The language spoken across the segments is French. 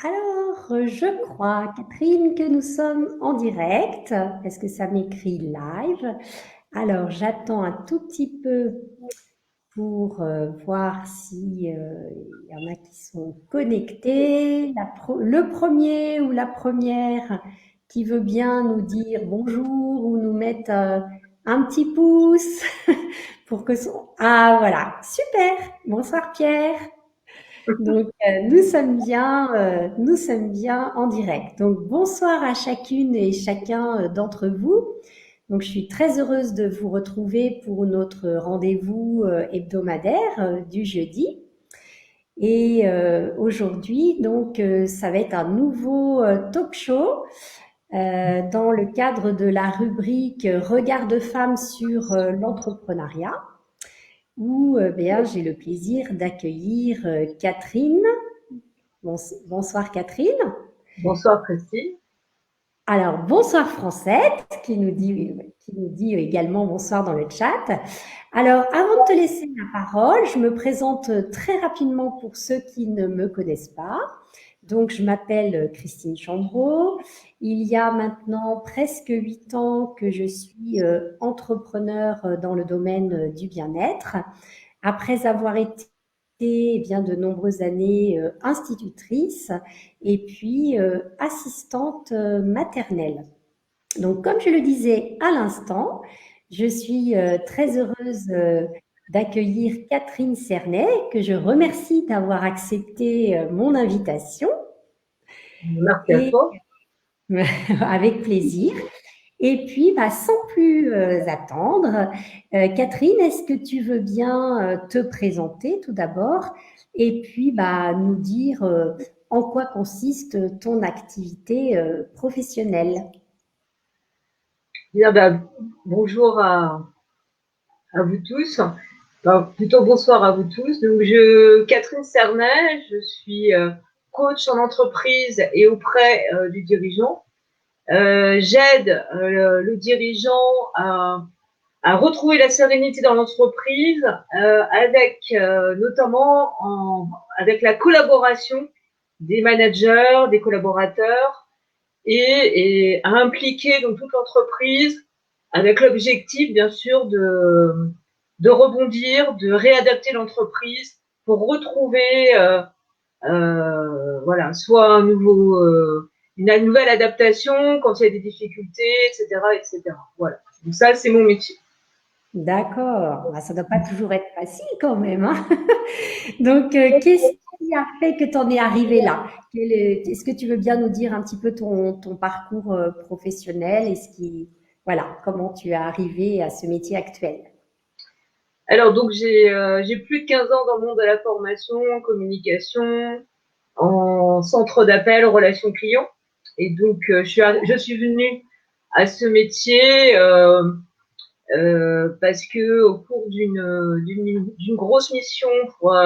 Alors, je crois, Catherine, que nous sommes en direct, parce que ça m'écrit live. Alors, j'attends un tout petit peu pour voir si il y en a qui sont connectés. Le premier ou la première qui veut bien nous dire bonjour ou nous mettre un petit pouce pour que son... Ah, voilà, super. Bonsoir Pierre. Donc, nous sommes bien en direct. Donc, bonsoir à chacune et chacun d'entre vous. Donc, je suis très heureuse de vous retrouver pour notre rendez-vous hebdomadaire du jeudi. Et aujourd'hui, donc, ça va être un nouveau talk show dans le cadre de la rubrique Regard de femmes sur l'entrepreneuriat, où bien, j'ai le plaisir d'accueillir Catherine. Bonsoir Catherine. Bonsoir Christine. Alors, bonsoir Francette, qui nous dit également bonsoir dans le chat. Alors, avant de te laisser la parole, je me présente très rapidement pour ceux qui ne me connaissent pas. Donc, je m'appelle Christine Chandreau. Il y a maintenant presque 8 ans que je suis entrepreneur dans le domaine du bien-être. Après avoir été eh bien de nombreuses années institutrice et puis assistante maternelle. Donc, comme je le disais à l'instant, je suis très heureuse d'accueillir Catherine Cernet, que je remercie d'avoir accepté mon invitation Merci à et toi. avec plaisir. Et puis, bah, sans plus attendre, Catherine, est-ce que tu veux bien te présenter tout d'abord et puis bah, nous dire en quoi consiste ton activité professionnelle? Bien, bonjour à vous tous. Enfin, plutôt bonsoir à vous tous. Donc, Catherine Cernet, je suis coach en entreprise et auprès du dirigeant. J'aide le dirigeant à retrouver la sérénité dans l'entreprise avec notamment avec la collaboration des managers, des collaborateurs et à impliquer donc toute l'entreprise avec l'objectif, bien sûr, de rebondir, de réadapter l'entreprise pour retrouver, voilà, soit une nouvelle adaptation quand il y a des difficultés, etc., etc. Voilà. Donc ça, c'est mon métier. D'accord, bah, ça ne doit pas toujours être facile quand même, hein. Donc, qu'est-ce qui a fait que tu en es arrivé là? Est-ce que tu veux bien nous dire un petit peu ton parcours professionnel et voilà, comment tu es arrivé à ce métier actuel? Alors donc j'ai plus de 15 ans dans le monde de la formation, en communication, en centre d'appel, relations clients. Et donc je suis venue à ce métier parce que au cours d'une grosse mission pour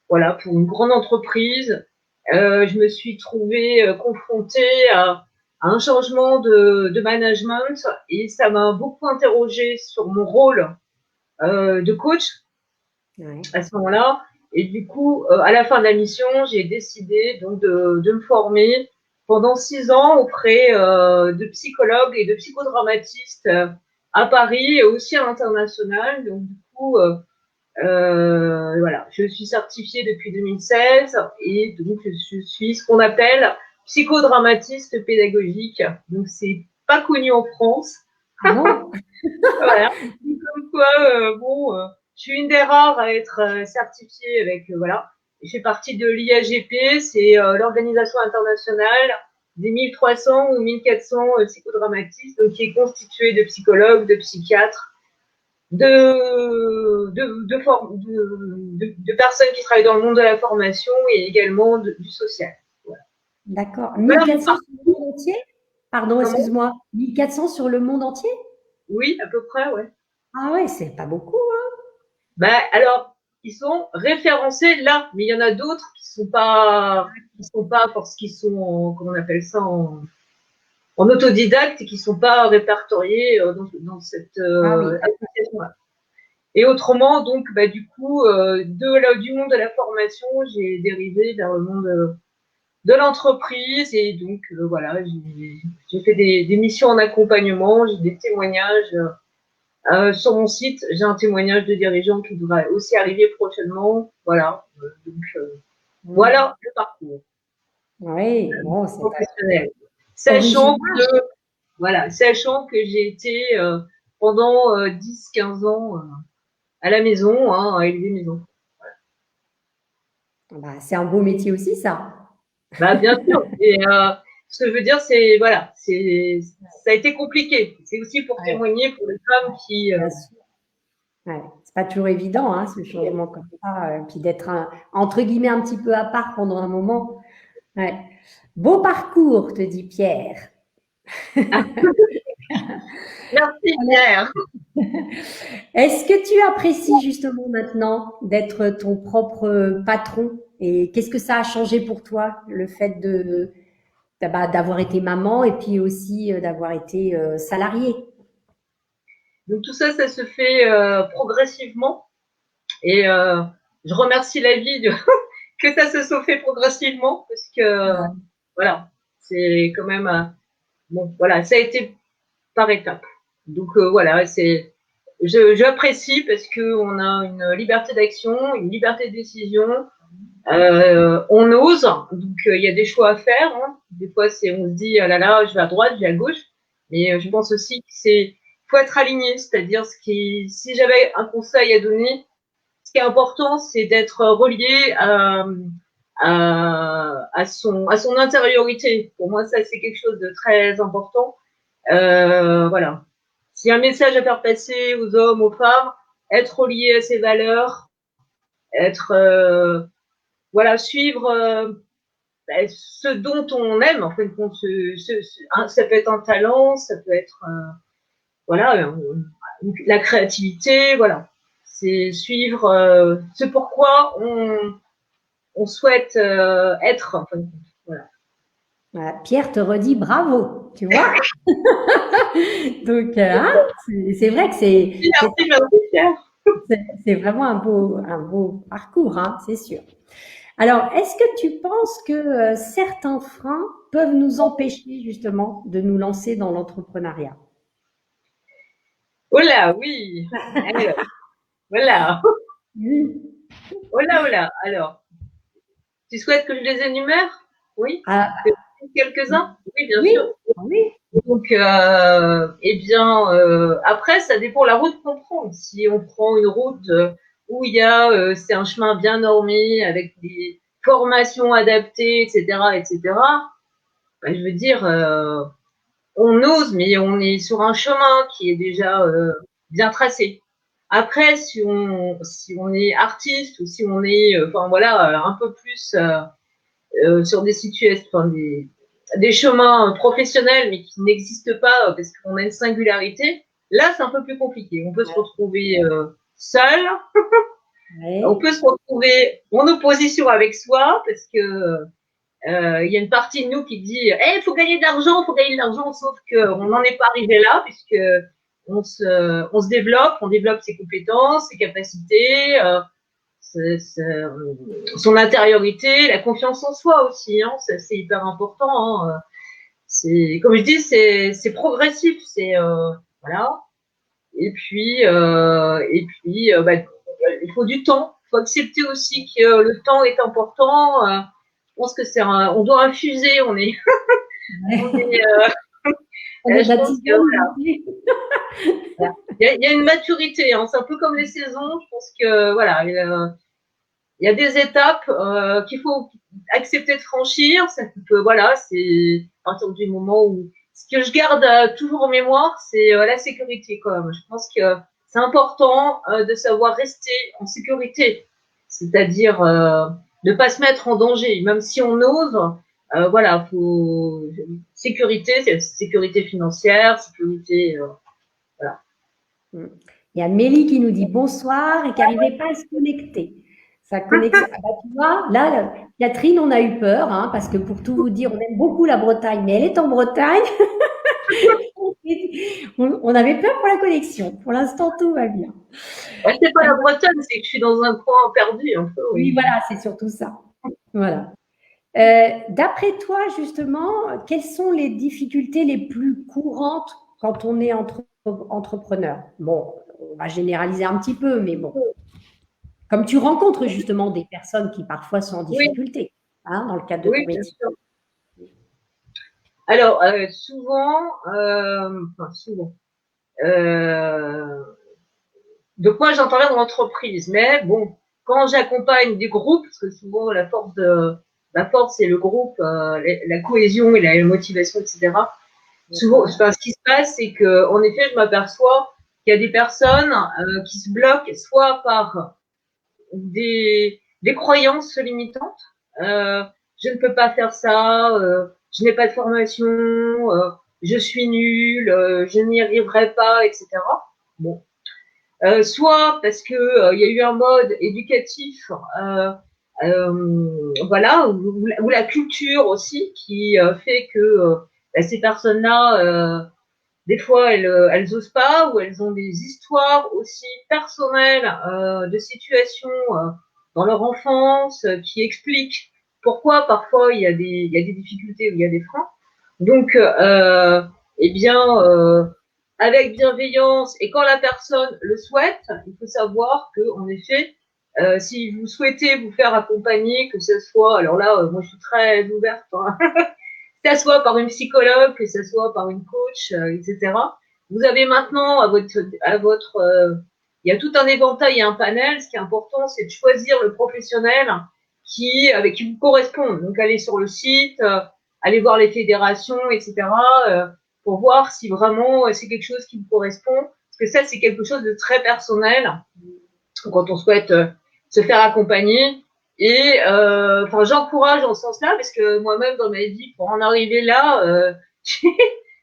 voilà pour une grande entreprise, je me suis trouvée confrontée à un changement de management et ça m'a beaucoup interrogée sur mon rôle de coach Ouais. à ce moment-là. Et du coup, à la fin de la mission, j'ai décidé donc de me former pendant 6 ans auprès de psychologues et de psychodramatistes à Paris et aussi à l'international. Donc du coup, voilà, je suis certifiée depuis 2016 et donc je suis ce qu'on appelle psychodramatiste pédagogique. Donc c'est pas connu en France. Ah bon? Voilà. Comme quoi, bon, je suis une des rares à être certifiée avec, voilà. Je fais partie de l'IAGP, c'est l'organisation internationale des 1300 ou 1400 psychodramatistes, donc qui est constituée de psychologues, de psychiatres, de personnes qui travaillent dans le monde de la formation et également du social. Voilà. D'accord. Voilà 1400 sur le monde entier? Pardon, comment. excuse-moi. 1400 sur le monde entier? Oui, à peu près, ouais. Ah ouais, c'est pas beaucoup, hein? Alors, ils sont référencés là, mais il y en a d'autres qui sont pas, parce qu'ils sont, comment on appelle ça, en autodidacte et qui sont pas répertoriés dans cette Ah oui, d'accord. association-là. Et autrement, donc, du coup, du monde de la formation, j'ai dérivé vers le monde de l'entreprise. Et donc, voilà, j'ai fait des missions en accompagnement, j'ai des témoignages. Sur mon site, j'ai un témoignage de dirigeant qui devrait aussi arriver prochainement. Voilà. Voilà le parcours Oui, bon, c'est professionnel. original. Sachant que j'ai été pendant 10-15 ans à la maison, à élever mes enfants. Bah, c'est un beau métier aussi, ça. Bah, bien sûr. Et ce que je veux dire, c'est voilà, ça a été compliqué. C'est aussi pour Ouais, témoigner pour les femmes qui. bien sûr. Ouais. C'est pas toujours évident, hein, ce changement comme ça, puis d'être entre guillemets un petit peu à part pendant un moment. Ouais. Beau parcours, te dit Pierre. Merci Pierre. Est-ce que tu apprécies justement maintenant d'être ton propre patron et qu'est-ce que ça a changé pour toi, le fait d'avoir été maman et puis aussi d'avoir été salariée? Donc tout ça, ça se fait progressivement. Et je remercie la vie que ça se soit fait progressivement parce que voilà, c'est quand même bon, voilà, ça a été par étapes. Donc voilà, j'apprécie parce que on a une liberté d'action, une liberté de décision. On ose, donc il y a des choix à faire. Hein. Des fois, on se dit ah là là, je vais à droite, je vais à gauche. Mais je pense aussi que faut être aligné, c'est-à-dire si j'avais un conseil à donner, ce qui est important, c'est d'être relié à son intériorité. Pour moi, ça, c'est quelque chose de très important. Voilà. S'il y a un message à faire passer aux hommes, aux femmes, être relié à ses valeurs, être, voilà, suivre ce dont on aime, en fait, ça peut être un talent, ça peut être, voilà, la créativité, voilà. C'est suivre ce pourquoi on souhaite être, en fin de compte. Voilà. Voilà, Pierre te redit bravo, tu vois? Donc, hein, c'est vrai que Merci, merci Pierre. c'est vraiment un beau parcours, hein, c'est sûr. Alors, est-ce que tu penses que certains freins peuvent nous empêcher justement de nous lancer dans l'entrepreneuriat? Oh là, oui. Alors, voilà. Oui. Oh là, oh là. Alors, tu souhaites que je les énumère? Oui. Ah, Quelques-uns? Oui, bien oui, sûr. oui, Donc, eh bien, après, ça dépend de la route qu'on prend. Si on prend une route où c'est un chemin bien normé avec des formations adaptées, etc., etc., ben, je veux dire, on ose, mais on est sur un chemin qui est déjà bien tracé. Après, si on est artiste ou si on est, enfin voilà, un peu plus sur des situations, enfin, des chemins professionnels, mais qui n'existent pas parce qu'on a une singularité, là, c'est un peu plus compliqué. On peut se retrouver seul, on oui, peut se retrouver en opposition avec soi, parce que il y a une partie de nous qui dit il faut gagner de l'argent, il faut gagner de l'argent, sauf qu'on n'en est pas arrivé là, puisque on se développe, on développe ses compétences, ses capacités, son intériorité, la confiance en soi aussi, hein, c'est hyper important. Hein. C'est, comme je dis, c'est progressif, c'est voilà. Bah, il faut du temps. Il faut accepter aussi que le temps est important. Je pense que on doit infuser. On est, on est je pense que baptisé. voilà. Il y a une maturité. Hein. C'est un peu comme les saisons. Je pense que voilà, il y a des étapes qu'il faut accepter de franchir. Ça peut, voilà, c'est à partir du moment où ce que je garde toujours en mémoire, c'est la sécurité quand même. Je pense que c'est important de savoir rester en sécurité, c'est-à-dire ne pas se mettre en danger, même si on ose. Voilà, faut sécurité, c'est sécurité financière, sécurité, voilà. Il y a Mélie qui nous dit bonsoir et qui n'arrivait pas à se connecter. Sa connexion. Ah bah, tu vois, là, Catherine, on a eu peur, hein, parce que pour tout vous dire, on aime beaucoup la Bretagne, mais elle est en Bretagne. On avait peur pour la connexion. Pour l'instant, tout va bien. C'est pas la Bretagne, c'est que je suis dans un coin perdu un peu, Oui, oui. voilà, c'est surtout ça. Voilà. D'après toi, justement, quelles sont les difficultés les plus courantes quand on est entrepreneur? Bon, on va généraliser un petit peu, mais bon, comme tu rencontres justement des personnes qui parfois sont en Oui, difficulté, hein, dans le cadre de oui, ton bien métier. sûr. Alors, souvent, euh, de quoi j'entends là dans l'entreprise. Mais bon, quand j'accompagne des groupes, parce que souvent la force c'est le groupe, la cohésion et la motivation, etc. Souvent, enfin, ce qui se passe, c'est que, en effet, je m'aperçois qu'il y a des personnes qui se bloquent soit par des croyances limitantes. Euh, je ne peux pas faire ça, je n'ai pas de formation, je suis nulle, je n'y arriverai pas, etc. Bon, soit parce que il y a eu un mode éducatif, voilà, ou la culture aussi qui fait que ces personnes-là, des fois, elles osent pas, ou elles ont des histoires aussi personnelles de situations dans leur enfance qui expliquent pourquoi parfois il y a des difficultés ou il y a des freins. Donc, eh bien, avec bienveillance et quand la personne le souhaite, il faut savoir que, en effet, si vous souhaitez vous faire accompagner, que ce soit, alors là, moi je suis très ouverte, hein, que ce soit par une psychologue, que ce soit par une coach, etc. Vous avez maintenant il y a tout un éventail et un panel. Ce qui est important, c'est de choisir le professionnel avec qui vous correspond. Donc, allez sur le site, allez voir les fédérations, etc. Pour voir si vraiment c'est quelque chose qui vous correspond. Parce que ça, c'est quelque chose de très personnel quand on souhaite se faire accompagner. Et enfin, j'encourage en ce sens-là parce que moi-même dans ma vie, pour en arriver là, je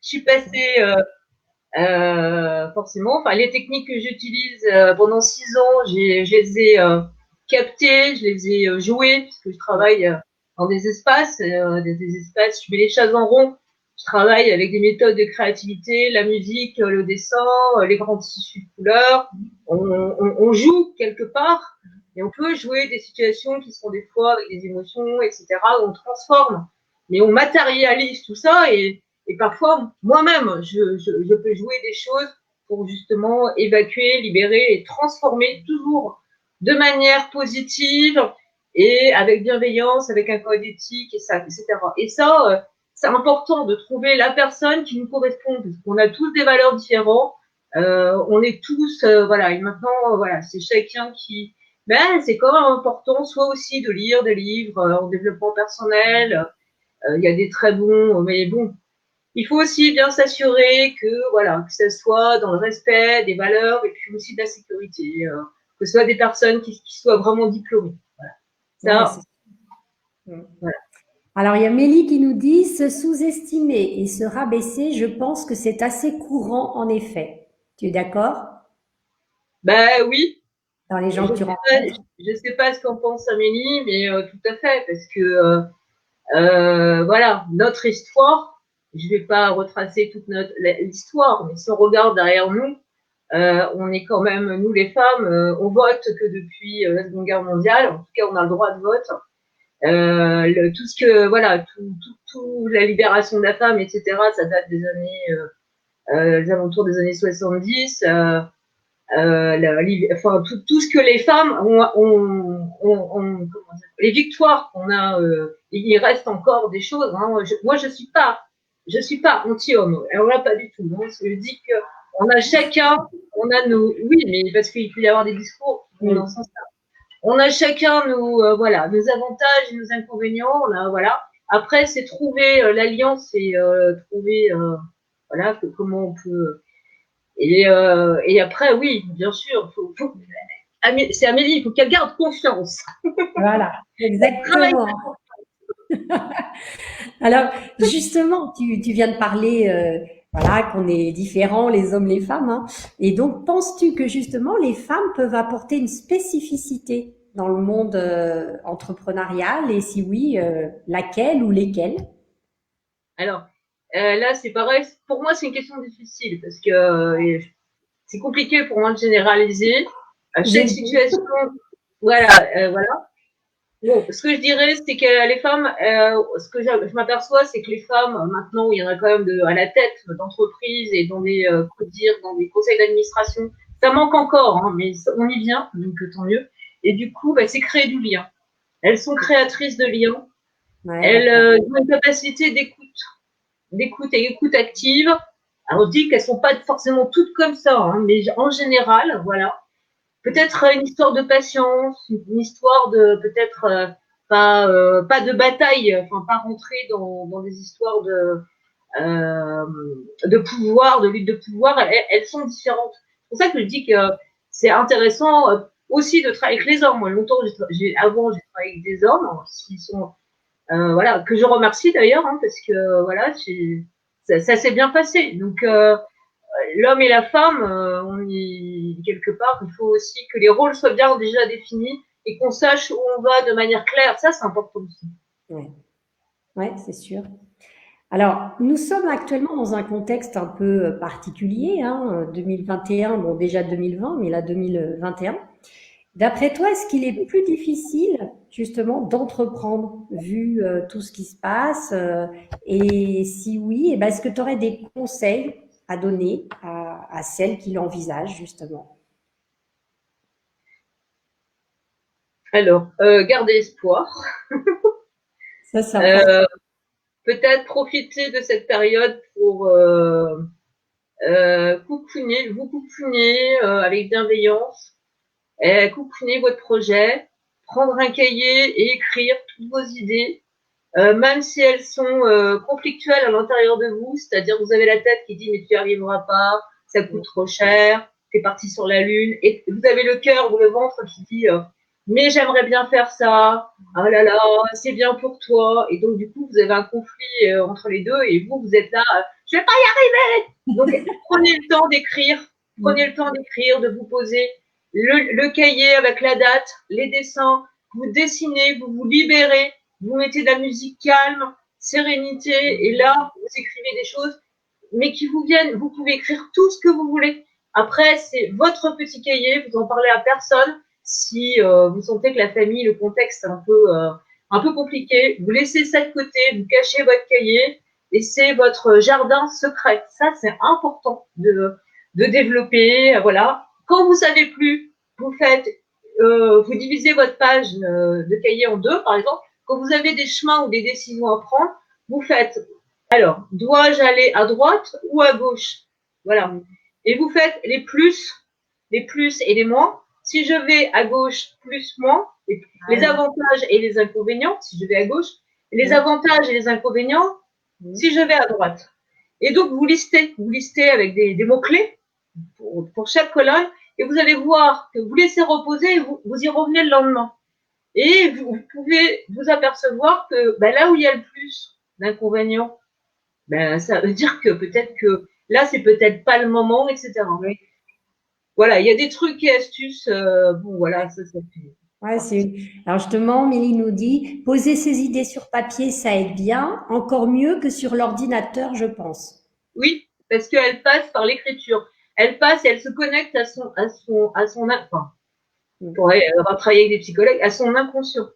suis passée forcément. Enfin, les techniques que j'utilise pendant 6 ans, je les ai captées, je les ai jouées puisque je travaille dans des espaces, des espaces. Je mets les chaises en rond. Je travaille avec des méthodes de créativité, la musique, le dessin, les grands tissus de couleurs. On joue quelque part et on peut jouer des situations qui sont des fois avec des émotions, etc. Où on transforme, mais on matérialise tout ça et parfois, moi-même, je peux jouer des choses pour justement évacuer, libérer et transformer toujours de manière positive et avec bienveillance, avec un code éthique, et ça, etc. Et ça, c'est important de trouver la personne qui nous correspond, parce qu'on a tous des valeurs différentes, on est tous, voilà, et maintenant, voilà, c'est chacun qui... Ben, c'est quand même important, soit aussi de lire des livres en développement personnel, il y a des très bons, mais bon, il faut aussi bien s'assurer que, voilà, que ce soit dans le respect des valeurs et puis aussi de la sécurité, que ce soit des personnes qui soient vraiment diplômées. Voilà. Ouais, Ça, c'est... voilà. Alors, il y a Mélie qui nous dit se sous-estimer et se rabaisser, je pense que c'est assez courant en effet. Tu es d'accord? Ben oui, Dans les gens je que tu sais pas, rencontres? je sais pas ce qu'en pense Amélie, mais tout à fait, parce que voilà, notre histoire, je vais pas retracer toute l'histoire, mais si on regarde derrière nous, on est quand même, nous les femmes, on vote que depuis la Seconde Guerre mondiale, en tout cas on a le droit de vote. Tout ce que, voilà, tout la libération de la femme, etc., ça date des années, les alentours des années 70. Enfin, tout ce que les femmes les victoires qu'on a, il reste encore des choses. Hein. Moi, je suis pas anti-homme. Alors là, pas du tout. Hein. Je dis que on a chacun, on a nos, oui, mais parce qu'il peut y avoir des discours qui vont dans ce sens-là. On a chacun voilà, nos avantages et nos inconvénients. Voilà. Après, c'est trouver l'alliance et trouver, voilà, comment on peut. Et après, oui, bien sûr, c'est Amélie, il faut qu'elle garde confiance. Voilà, Travaille. exactement. Alors, justement, tu viens de parler, voilà, qu'on est différents, les hommes, les femmes, hein. Et donc, penses-tu que justement, les femmes peuvent apporter une spécificité dans le monde entrepreneurial? Et si oui, laquelle ou lesquelles? Alors, là, c'est pareil. Pour moi, c'est une question difficile parce que c'est compliqué pour moi de généraliser. À Je chaque me doute. situation, voilà, voilà. Bon, ce que je dirais, c'est que les femmes, ce que je m'aperçois, c'est que les femmes, maintenant, il y en a quand même à la tête d'entreprises et dans des, dans des conseils d'administration, ça manque encore, hein, mais on y vient, donc tant mieux. Et du coup, bah, c'est créer du lien. Elles sont créatrices de liens. Ouais, Elles d'accord. ont une capacité d'écoute et écoute active. Alors, on dit qu'elles sont pas forcément toutes comme ça, hein, mais en général, voilà. Peut-être une histoire de patience, une histoire de peut-être pas de bataille, enfin pas rentrer dans des histoires de pouvoir, de lutte de pouvoir. Elles sont différentes. C'est pour ça que je dis que c'est intéressant aussi de travailler avec les hommes. Moi, longtemps, avant, j'ai travaillé avec des hommes qui sont voilà, que je remercie d'ailleurs, hein, parce que voilà, ça s'est bien passé. Donc l'homme et la femme, on y quelque part, il faut aussi que les rôles soient bien déjà définis et qu'on sache où on va de manière claire. Ça, c'est important aussi. Ouais, ouais, c'est sûr. Alors, nous sommes actuellement dans un contexte un peu particulier, hein, 2021, bon déjà 2020, mais là 2021. D'après toi, est-ce qu'il est plus difficile justement d'entreprendre vu tout ce qui se passe et si oui, eh ben, est-ce que tu aurais des conseils à donner à celles qui l'envisagent justement? Alors, garder espoir. Ça, c'est important. Euh, Peut-être profiter de cette période pour vous coucouner avec bienveillance, coucouner votre projet, prendre un cahier et écrire toutes vos idées, même si elles sont conflictuelles à l'intérieur de vous, c'est-à-dire vous avez la tête qui dit mais tu n'y arriveras pas, ça coûte trop cher, t'es parti sur la lune, et vous avez le cœur ou le ventre qui dit mais j'aimerais bien faire ça, oh là là, c'est bien pour toi, et donc du coup vous avez un conflit entre les deux et vous êtes là, je vais pas y arriver. Donc prenez le temps d'écrire, de vous poser le cahier avec la date, les dessins, vous dessinez, vous vous libérez, vous mettez de la musique calme, sérénité, et là, vous écrivez des choses, mais qui vous viennent. Vous pouvez écrire tout ce que vous voulez. Après, c'est votre petit cahier, vous en parlez à personne. Si vous sentez que la famille, le contexte est un peu compliqué, vous laissez ça de côté, vous cachez votre cahier, et c'est votre jardin secret. Ça, c'est important de développer. Voilà. Quand vous savez plus, vous divisez votre page de cahier en deux, par exemple. Quand vous avez des chemins ou des décisions à prendre, vous faites, alors, dois-je aller à droite ou à gauche? Voilà. Et vous faites les plus et les moins. Si je vais à gauche, plus, moins, les avantages et les inconvénients, si je vais à gauche, les avantages et les inconvénients, si je vais à droite. Et donc, vous listez avec des mots-clés pour chaque colonne, et vous allez voir que vous laissez reposer et vous y revenez le lendemain. Et vous pouvez vous apercevoir que là où il y a le plus d'inconvénients, ça veut dire que peut-être que là, c'est peut-être pas le moment, etc. Oui. Voilà, il y a des trucs et astuces. Bon, voilà, ça fait. Ouais, alors justement, Milly nous dit, poser ses idées sur papier, ça aide bien, encore mieux que sur l'ordinateur, je pense. Oui, parce qu'elle passe par l'écriture. Elle passe et elle se connecte enfin, pour avoir travaillé avec des psychologues, à son inconscient.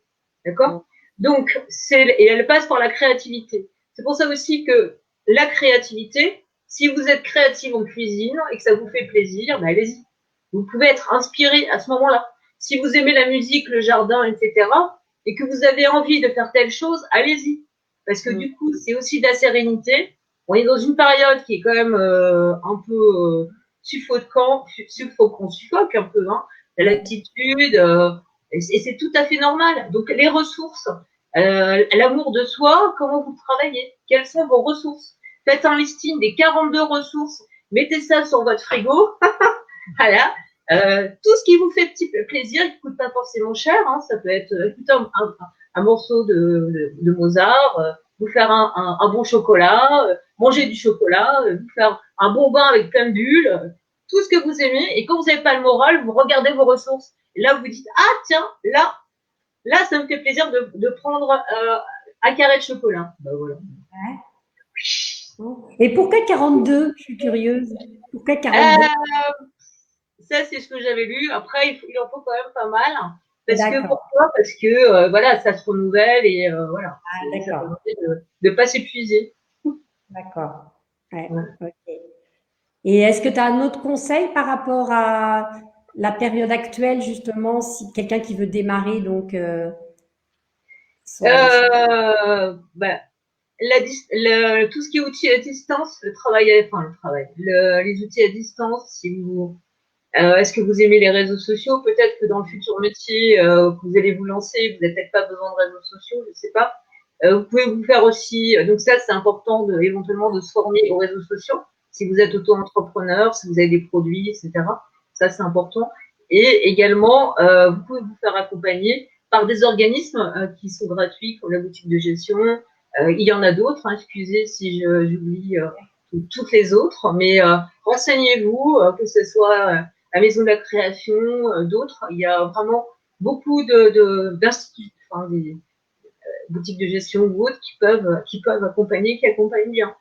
D'accord? Donc, et elle passe par la créativité. C'est pour ça aussi que la créativité, si vous êtes créative en cuisine et que ça vous fait plaisir, allez-y. Vous pouvez être inspiré à ce moment-là. Si vous aimez la musique, le jardin, etc., et que vous avez envie de faire telle chose, allez-y. Parce que du coup, c'est aussi de la sérénité. On est dans une période qui est quand même un peu suffocant, suffoque un peu, hein, l'attitude, et c'est tout à fait normal. Donc les ressources, l'amour de soi, comment vous travaillez? Quelles sont vos ressources? Faites un listing des 42 ressources, mettez ça sur votre frigo. Voilà. Tout ce qui vous fait petit plaisir, qui ne coûte pas forcément cher, hein, ça peut être un morceau de Mozart, vous faire un bon chocolat, manger du chocolat, vous faire un bon bain avec plein de bulles, tout ce que vous aimez. Et quand vous n'avez pas le moral, vous regardez vos ressources. Et là, vous dites, ah tiens, là, ça me fait plaisir de prendre un carré de chocolat. Voilà. Et pourquoi 42? Je suis curieuse. Pourquoi 42? Ça, c'est ce que j'avais lu. Après, il en faut quand même pas mal. Parce que D'accord. pourquoi? Parce que voilà, ça se renouvelle et voilà, Ah, ça d'accord. permet de pas s'épuiser. D'accord. Ouais, Voilà. OK. Et est-ce que tu as un autre conseil par rapport à la période actuelle, justement, si quelqu'un qui veut démarrer donc Bah, tout ce qui est outils à distance, les outils à distance, si vous est-ce que vous aimez les réseaux sociaux? Peut-être que dans le futur métier que vous allez vous lancer, vous n'avez peut-être pas besoin de réseaux sociaux, je ne sais pas. Vous pouvez vous faire aussi, donc ça c'est important éventuellement de se former aux réseaux sociaux. Si vous êtes auto-entrepreneur, si vous avez des produits, etc. Ça c'est important. Et également, vous pouvez vous faire accompagner par des organismes qui sont gratuits, comme la boutique de gestion. Il y en a d'autres, hein, excusez si j'oublie toutes les autres, mais renseignez-vous, que ce soit la Maison de la Création, d'autres. Il y a vraiment beaucoup d'instituts, enfin, des boutiques de gestion ou autres qui peuvent accompagner, qui accompagnent bien.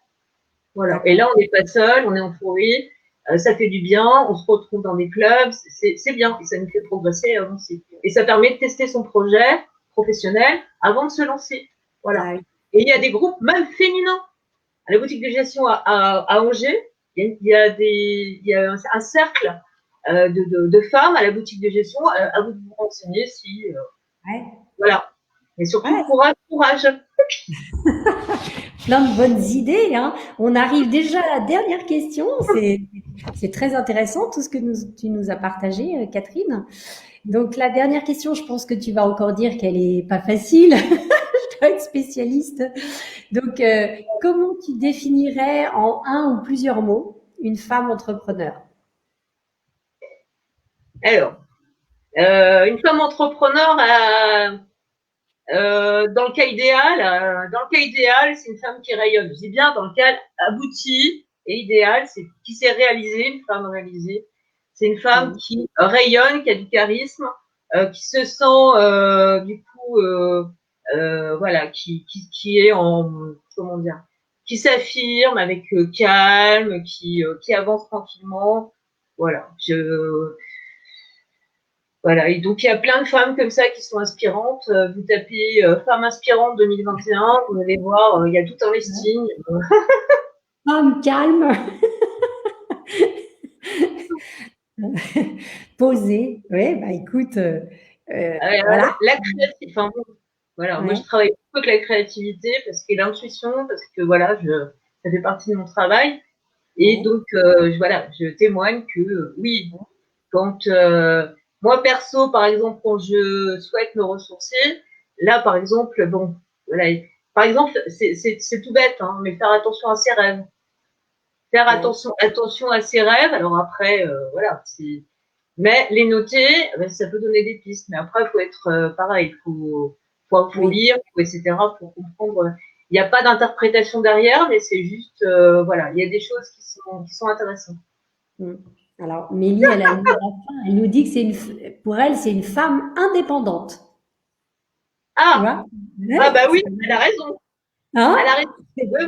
Voilà. Et d'accord. là, on n'est pas seul, on est entouré, ça fait du bien, on se retrouve dans des clubs, c'est bien, et ça nous fait progresser et avancer. Et ça permet de tester son projet professionnel avant de se lancer. Voilà. Ah oui. Et il y a des groupes même féminins. À la boutique de gestion à Angers, il y a un cercle de femmes à la boutique de gestion. À vous de vous renseigner si Ouais. voilà. Et surtout Ouais, courage, courage. plein de bonnes idées, hein. On arrive déjà à la dernière question. C'est très intéressant tout ce que tu nous as partagé, Catherine. Donc la dernière question, je pense que tu vas encore dire qu'elle est pas facile. Je dois être spécialiste. Donc, comment tu définirais en un ou plusieurs mots une femme entrepreneur? Alors, une femme entrepreneur, dans le cas idéal, c'est une femme qui rayonne. Je dis bien dans le cas abouti et idéal, c'est qui s'est réalisée, une femme réalisée. C'est une femme Mmh. qui rayonne, qui a du charisme, qui se sent du coup, voilà, qui est en comment dire, qui s'affirme avec calme, qui avance tranquillement. Voilà, voilà, et donc il y a plein de femmes comme ça qui sont inspirantes. Vous tapez femme inspirante 2021, vous allez voir, il y a tout un listing. Femme calme, posée. Oui, bah écoute, voilà. La créativité, enfin bon, voilà, moi je Ouais. travaille beaucoup avec la créativité parce que l'intuition, parce que voilà, ça fait partie de mon travail. Et Ouais. donc voilà, je témoigne que oui, quand moi perso, par exemple, quand je souhaite me ressourcer, là par exemple, bon, voilà, par exemple, c'est tout bête, hein, mais faire attention à ses rêves. Faire Ouais. attention à ses rêves. Alors après, voilà, mais les noter, ben, ça peut donner des pistes. Mais après, il faut être pareil, faut Oui. lire, etc. pour comprendre. Il n'y a pas d'interprétation derrière, mais c'est juste, voilà, il y a des choses qui sont intéressantes. Mmh. Alors, Mélie, elle a mis à la fin, elle nous dit que pour elle, c'est une femme indépendante. Tu Ah, vois? ah Ouais, bah oui, c'est elle a raison. Elle hein? a raison.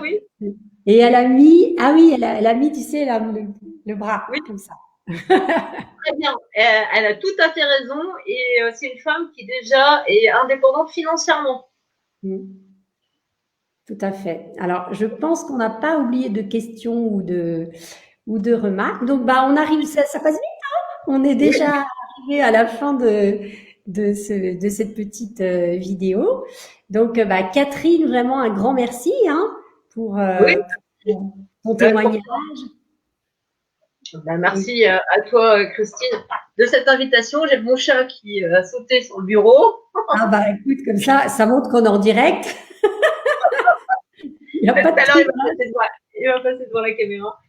Oui, oui, Et elle a mis, ah oui, elle a mis, tu sais, le bras, oui, comme ça. très bien. Elle a tout à fait raison. Et c'est une femme qui déjà est indépendante financièrement. Mmh. Tout à fait. Alors, je pense qu'on n'a pas oublié de questions ou de remarques. Donc, bah, on arrive, ça passe vite. On est Oui, déjà arrivé à la fin de cette petite vidéo. Donc, bah, Catherine, vraiment un grand merci hein, oui. pour ton Bah, pour témoignage. bah, Et, merci à toi, Christine, de cette invitation. J'ai mon chat qui a sauté sur le bureau. ah bah écoute, comme ça montre qu'on est en direct. Il n'y a Tout pas de à l'heure, truc. il va passer devant la caméra.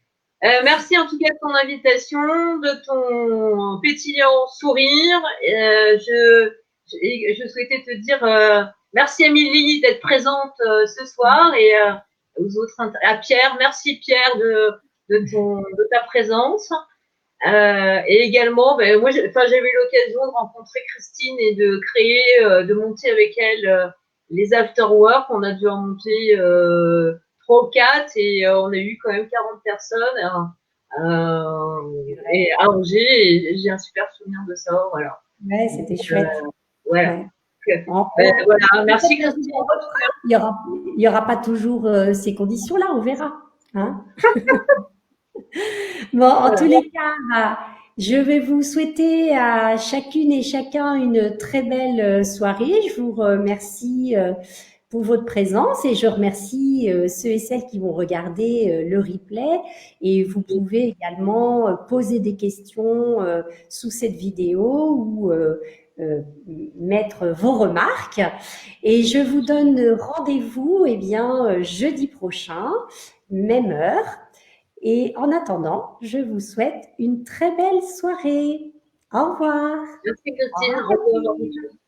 Merci en tout cas de ton invitation, de ton pétillant sourire. Je souhaitais te dire merci Émilie d'être présente ce soir et aux autres, à Pierre, merci Pierre de ta présence. Et également, ben, moi, j'avais eu l'occasion de rencontrer Christine et de créer, de monter avec elle les afterwork. On a dû en monter 3 ou 4 et on a eu quand même 40 personnes et à Angers. Et j'ai un super souvenir de ça. Voilà. Ouais, Donc, c'était chouette. Voilà. Ouais. Voilà. Merci Peut-être Christine. il y aura pas toujours ces conditions-là, on verra. Hein. Bon, en tous Voilà. les cas, je vais vous souhaiter à chacune et chacun une très belle soirée. Je vous remercie pour votre présence et je remercie ceux et celles qui vont regarder le replay. Et vous pouvez également poser des questions sous cette vidéo ou mettre vos remarques. Et je vous donne rendez-vous jeudi prochain, même heure. Et en attendant, je vous souhaite une très belle soirée. Au revoir. Merci Au Christine. revoir, Au revoir. Catherine.